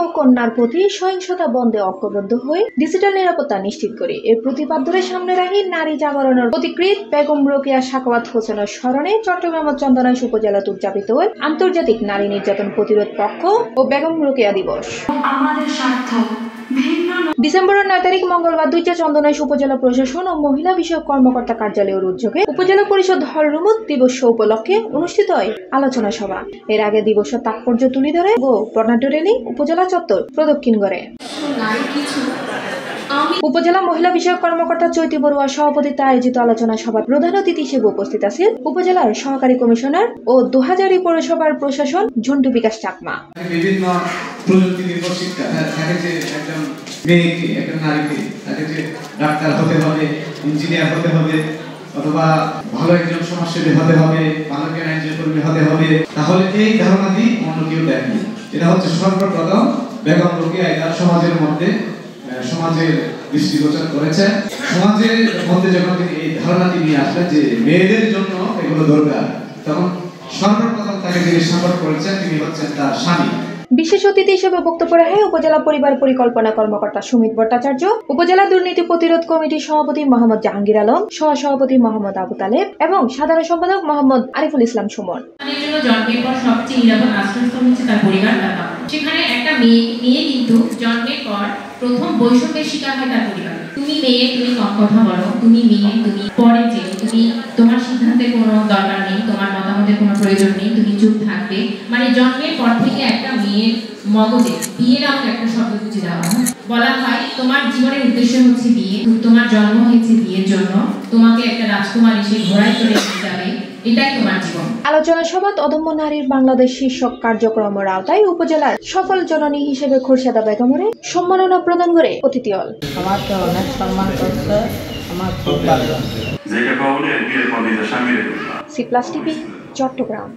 ও কন্যার প্রতি সহিংসতা বন্ধে ঐক্যবদ্ধ হয়ে ডিজিটাল নিরাপত্তা নিশ্চিত করে এর প্রতিপাদ্যের সামনে রাখি নারী জাগরণের প্রতিকৃত বেগম রোকেয়া সাখাওয়াত হোসেনের স্মরণে চট্টগ্রামের চন্দনাইশ উপজেলাতে উদযাপিত হয় আন্তর্জাতিক নারী নির্যাতন প্রতিরোধ পক্ষ ও বেগম রোকেয়া দিবস। ডিসেম্বরের 9 তারিখ মঙ্গলবার দুইটা চন্দনাইশ উপজেলা প্রশাসন ও মহিলা বিষয়ক কর্মকর্তা কার্যালয়ের উদ্যোগে উপজেলা পরিষদ হল রুমত দিবস উপলক্ষে অনুষ্ঠিত হয় আলোচনা সভা। এর আগে দিবসের তাৎপর্য তুলে ধরে ও বর্ণাঢ্য র্যালি উপজেলা চত্বর প্রদক্ষিণ করে। উপজেলা মহিলা বিষয়ক কর্মকর্তা চৈতি বড়ুয়া সভাপতিত্বে আয়োজিত আলোচনা সভায় প্রধান অতিথি হিসেবে উপস্থিত আছেন উপজেলার সহকারী কমিশনার ও 2000 পৌরসভার প্রশাসন ঝন্টু বিকাশ চাকমা। বিভিন্ন প্রযুক্তি নির্ভর শিক্ষা থাকে যে একজন মেয়েকে একজন নারীকে তাকে যে ডাক্তার হতে হবে, ইঞ্জিনিয়ার হতে হবে, অথবা ভালো একজন সমাজসেবী হতে হবে, ভালো একজন আইনজীবী কর্মী হতে হবে, তাহলে এই ধারণা দিয়ে অন্য কেউ দেখেনি। এটা হচ্ছে সর্বপ্রথম বেগম রোকেয়া এটা সমাজের মধ্যে সমাজের দৃষ্টিগোচর করেছে। সমাজের মধ্যে যখন তিনি এই ধারণাটি নিয়ে আসলেন যে মেয়েদের জন্য এগুলো দরকার, তখন সর্বপ্রথম তাকে যিনি সাপোর্ট করেছেন তিনি হচ্ছেন তার স্বামী। বিশেষ অতিথি হিসেবে বক্তব্য রাখেন উপজেলা পরিবার পরিকল্পনা কর্মকর্তা সুমিত ভট্টাচার্য, উপজেলা দুর্নীতি প্রতিরোধ কমিটির সভাপতি মোহাম্মদ জাহাঙ্গীর আলম, সহসভাপতি মোহাম্মদ আবু তালেব এবং সাধারণ সম্পাদক মোহাম্মদ আরিফুল ইসলাম সুমন। জন্মের পর সবচেয়ে নিরাপদ আশ্রয়স্থল হচ্ছে তার পরিবার। সেখানে একটা মেয়ে কিন্তু জন্মের পর প্রথম বৈষম্যের শিকার হয় তার পরিবার। তুমি মেয়ে, তুমি কম কথা বলো, তুমি মেয়ে, তুমি পরে যে তুমি তোমার সিদ্ধান্তের কোনো দরকার নেই, তোমার মতামতের কোনো প্রয়োজন নেই, তুমি চুপ থাকবে। মানে জন্মের পর থেকে একটা মেয়ের মগজে বিয়ে নামক একটা শব্দ বুঝে দেওয়া হয়। বলা হয় তোমার জীবনের উদ্দেশ্য হচ্ছে বিয়ে, তোমার জন্ম হয়েছে বিয়ের জন্য, তোমাকে একটা রাজকুমার এসে ঘোড়ায় করে নিয়ে যাবে, এটাই তোমার জীবন। আলোচনা সভায় অদম্য নারীর বাংলাদেশ শীর্ষক কার্যক্রমের আওতায় উপজেলার সফল জননী হিসেবে খোরশেদা বেগমের সম্মাননা প্রদান করে অতিথি হল। আমাকে অনেক সম্মান করছে, আমার খুব ভালো লাগছে। C plus TV, Chittagong.